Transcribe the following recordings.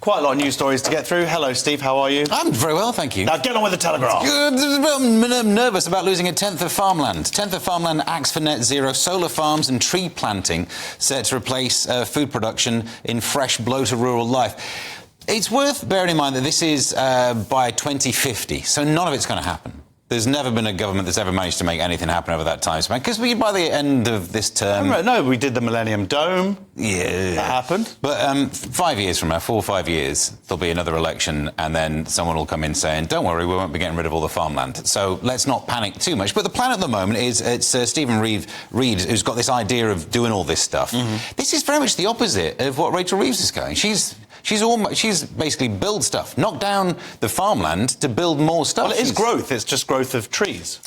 Quite a lot of news stories to get through. Hello, Steve. How are you? I'm very well, thank you. Now get on with the Telegraph. I'm nervous about losing a tenth of farmland. Tenth of farmland acts for net zero. Solar farms and tree planting set to replace food production in fresh blow to rural life. It's worth bearing in mind that this is by 2050, so none of it's going to happen. There's never been a government that's ever managed to make anything happen over that time span. Because by the end of this term... No, we did the Millennium Dome. Yeah. That happened. But 5 years from now, 4 or 5 years, there'll be another election, and then someone will come in saying, don't worry, we won't be getting rid of all the farmland. So let's not panic too much. But the plan at the moment is it's Stephen Reed who's got this idea of doing all this stuff. Mm-hmm. This is very much the opposite of what Rachel Reeves is going. She's basically build stuff, knock down the farmland to build more stuff. Well, it is growth. It's just growth of trees.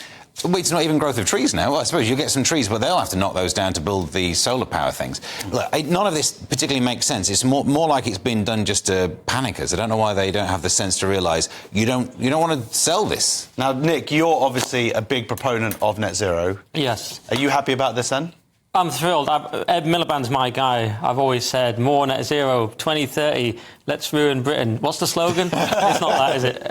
Well, it's not even growth of trees now. Well, I suppose you'll get some trees, but they'll have to knock those down to build the solar power things. Look, none of this particularly makes sense. It's more like it's been done just to panic us. I don't know why they don't have the sense to realise you don't want to sell this. Now, Nick, you're obviously a big proponent of net zero. Yes. Are you happy about this then? I'm thrilled. Ed Miliband's my guy. I've always said, more net zero, 2030, let's ruin Britain. What's the slogan? It's not that, is it?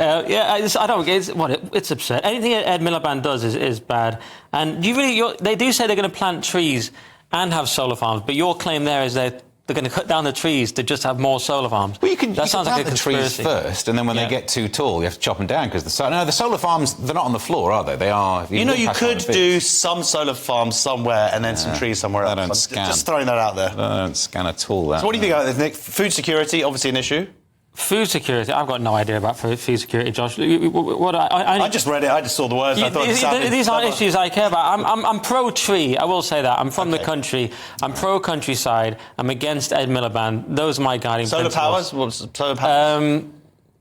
It's absurd. Anything Ed Miliband does is bad. And they do say they're going to plant trees and have solar farms, but your claim there is that they're going to cut down the trees to just have more solar farms. Well, you can sounds plant like a the trees first, and then when they get too tall, you have to chop them down because the solar farms, they're not on the floor, are they? They are. You could do some solar farms somewhere and then some trees somewhere else. Don't scan. Just throwing that out there. They don't scan at all. So what do you think about this, Nick? Food security, obviously an issue. Food security? I've got no idea about food security, Josh. I just read it. I just saw the words. I thought these aren't issues I care about. I'm pro-tree. I will say that. I'm from the country. I'm pro-countryside. I'm against Ed Miliband. Those are my guiding principles. Powers? What's solar powers?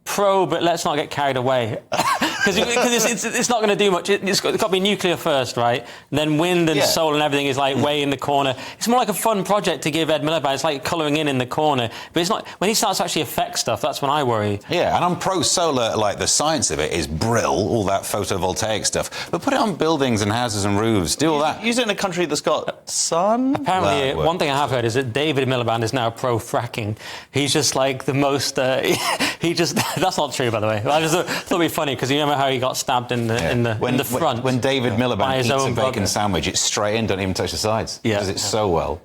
Pro, but let's not get carried away. Because it's not going to do much. It's got to be nuclear first, right? And then wind and solar and everything is like way in the corner. It's more like a fun project to give Ed Miliband. It's like colouring in the corner. But it's not. When he starts to actually affect stuff, that's when I worry. Yeah, and I'm pro-solar, like the science of it is brill, all that photovoltaic stuff. But put it on buildings and houses and roofs, do all that. Use it in a country that's got sun? Apparently, one thing I have heard is that David Miliband is now pro-fracking. He's just like the most... That's not true, by the way. I just thought it'd be funny because you remember how he got stabbed in the front. When David Miliband eats a bacon sandwich, it's straight in, don't even touch the sides. Yeah, does it so well.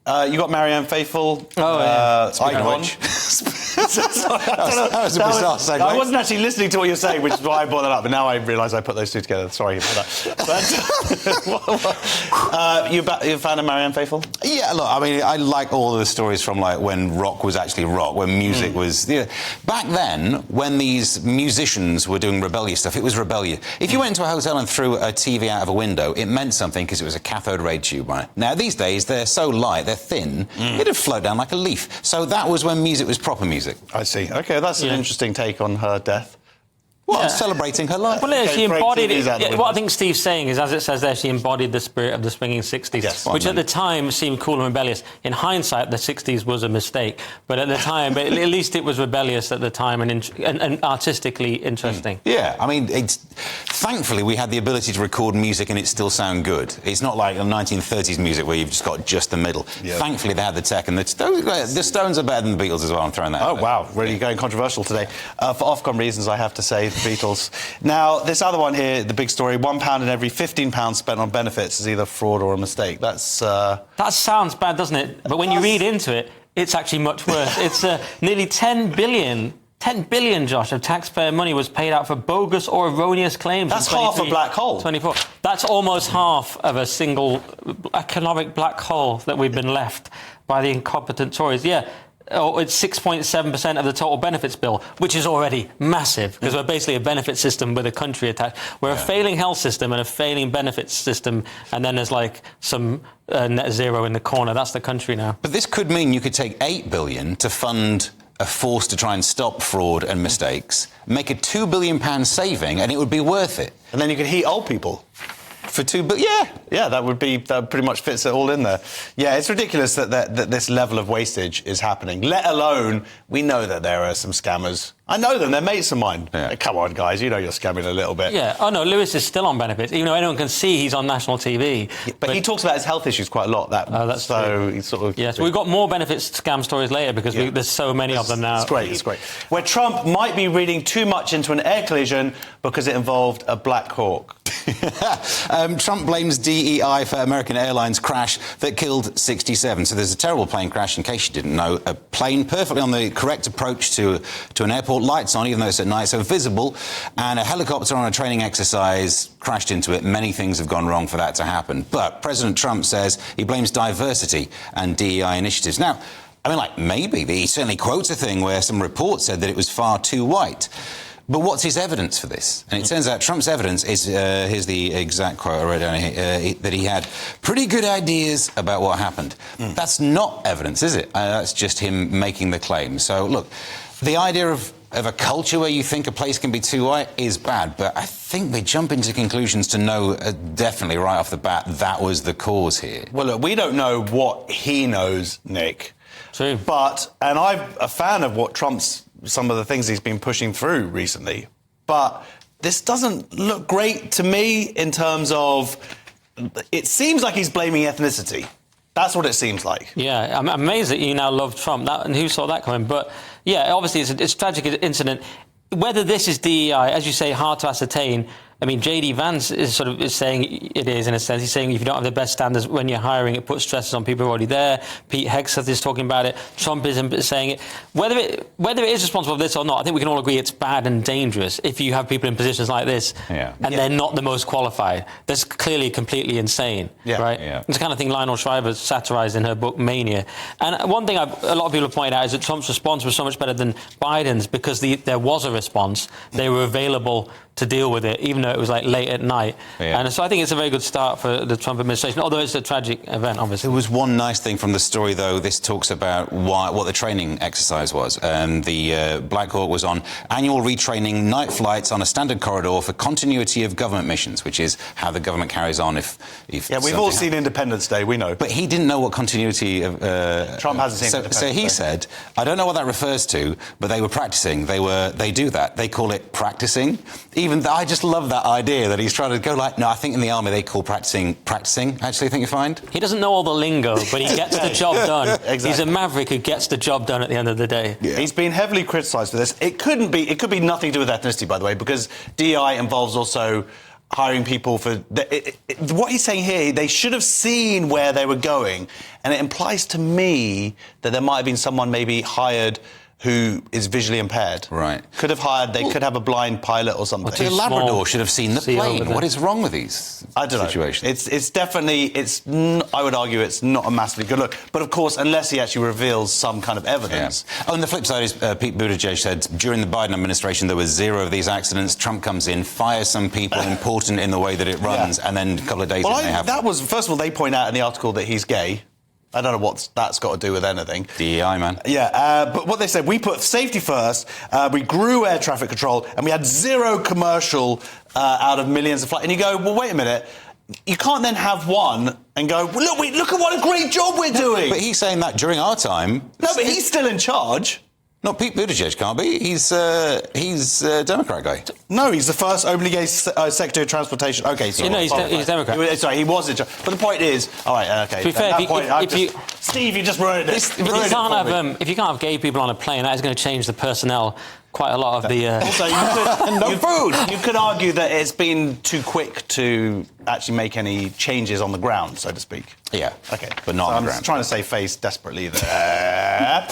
You got Marianne Faithfull. Icon. That was a bizarre segue. I wasn't actually listening to what you were saying, which is why I brought that up. But now I realise I put those two together. Sorry for that. You a fan of Marianne Faithfull? Yeah, look, I mean, I like all of the stories from like when rock was actually rock, when music was. Back then, when these musicians were doing rebellious stuff, it was rebellious. If you went into a hotel and threw a TV out of a window, it meant something because it was a cathode ray tube, right? Now these days they're so light, they're thin, it'd float down like a leaf. So that was when music was proper music. I see. OK, that's an interesting take on her death. Well, celebrating her life. Well, yeah, she embodied it. What I think Steve's saying is, as it says there, she embodied the spirit of the swinging 60s, which at the time seemed cool and rebellious. In hindsight, the 60s was a mistake, but at the time, at least it was rebellious at the time and artistically interesting. Yeah, I mean, thankfully we had the ability to record music and it still sound good. It's not like 1930s music where you've just got just the middle. Yeah. Thankfully they had the tech, and the Stones are better than the Beatles as well. I'm throwing that. Oh wow, really going controversial today. For Ofcom reasons, I have to say. Beatles. Now, this other one here, the big story, £1 in every £15 spent on benefits is either fraud or a mistake. That sounds bad, doesn't it? But when you read into it, it's actually much worse. It's nearly 10 billion, Josh, of taxpayer money was paid out for bogus or erroneous claims. That's half a black hole. 24. That's almost half of a single economic black hole that we've been left by the incompetent Tories. Yeah. Oh, it's 6.7% of the total benefits bill, which is already massive, because we're basically a benefit system with a country attached. We're a failing health system and a failing benefits system, and then there's like some net zero in the corner. That's the country now. But this could mean you could take $8 billion to fund a force to try and stop fraud and mistakes, make a £2 billion saving, and it would be worth it. And then you could heat old people. For $2 billion, Yeah, that pretty much fits it all in there. Yeah, it's ridiculous that this level of wastage is happening, let alone we know that there are some scammers. I know them, they're mates of mine. Yeah. Come on, guys, you know you're scamming a little bit. Yeah. Oh, no, Lewis is still on benefits, even though anyone can see he's on national TV. Yeah, but he talks about his health issues quite a lot. That's true. He's sort of... Yes, we've got more benefits scam stories later because there's so many of them now. It's great. Where Trump might be reading too much into an air collision because it involved a Black Hawk. Trump blames DEI for American Airlines crash that killed 67. So there's a terrible plane crash, in case you didn't know. A plane perfectly on the correct approach to an airport, lights on, even though it's at night, so visible, and a helicopter on a training exercise crashed into it. Many things have gone wrong for that to happen. But President Trump says he blames diversity and DEI initiatives. Now, I mean, maybe. He certainly quotes a thing where some report said that it was far too white. But what's his evidence for this? And it turns out Trump's evidence is, here's the exact quote I read down here, that he had pretty good ideas about what happened. That's not evidence, is it? That's just him making the claim. So, look, the idea of a culture where you think a place can be too white is bad, but I think they jump into conclusions to know definitely right off the bat that was the cause here. Well, look, we don't know what he knows, Nick. True. And I'm a fan of what some of the things he's been pushing through recently. But this doesn't look great to me in terms of... It seems like he's blaming ethnicity. That's what it seems like. Yeah, I'm amazed that you now love Trump. And who saw that coming? But, yeah, obviously it's a tragic incident. Whether this is DEI, as you say, hard to ascertain. I mean, J.D. Vance is saying it is, in a sense. He's saying if you don't have the best standards when you're hiring, it puts stresses on people who are already there. Pete Hegseth is talking about it. Trump is saying it. Whether it is responsible for this or not, I think we can all agree it's bad and dangerous if you have people in positions like this and they're not the most qualified. That's clearly completely insane, right? Yeah. It's the kind of thing Lionel Shriver satirized in her book Mania. And one thing a lot of people have pointed out is that Trump's response was so much better than Biden's because there was a response. They were available to deal with it, even though it was late at night. Yeah. And so I think it's a very good start for the Trump administration, although it's a tragic event, obviously. There was one nice thing from the story, though. This talks about what the training exercise was. The Black Hawk was on annual retraining night flights on a standard corridor for continuity of government missions, which is how the government carries on if yeah, we've all seen Independence Day, we know. But he didn't know what continuity of... Trump hasn't seen Independence Day. So he said, I don't know what that refers to, but they were practicing. They do that. They call it practicing. I just love that idea that he's trying to go no, I think in the army they call practicing, actually, I think you find. He doesn't know all the lingo, but he gets the job done. Exactly. He's a maverick who gets the job done at the end of the day. Yeah. He's been heavily criticised for this. It could be nothing to do with ethnicity, by the way, because DEI involves also hiring people for... what he's saying here, they should have seen where they were going, and it implies to me that there might have been someone maybe hired who is visually impaired. Right. They could have a blind pilot or something. The Labrador should have seen the plane. What is wrong with these situations? It's definitely, I would argue it's not a massively good look. But of course, unless he actually reveals some kind of evidence. Yeah. On the flip side is Pete Buttigieg said during the Biden administration there was 0 of these accidents. Trump comes in, fires some people important in the way that it runs, and then a couple of days later they have... First of all, they point out in the article that he's gay. I don't know what that's got to do with anything. DEI, man. Yeah, but what they said, we put safety first, we grew air traffic control, and we had 0 commercial out of millions of flights. And you go, well, wait a minute. You can't then have one and go, well, look at what a great job we're doing. But he's saying that during our time. No, but he's still in charge. No, Pete Buttigieg can't be. He's a Democrat guy. No, he's the first openly gay Secretary of Transportation. OK, sorry. He's Democrat. Sorry, he was in charge. But the point is... All right, OK. To be fair, Steve, you just ruined it. If you can't have gay people on a plane, that is going to change the personnel quite a lot of the... Also, you could argue that it's been too quick to actually make any changes on the ground, so to speak. Yeah. OK. But not on the ground. I'm trying to save face desperately there.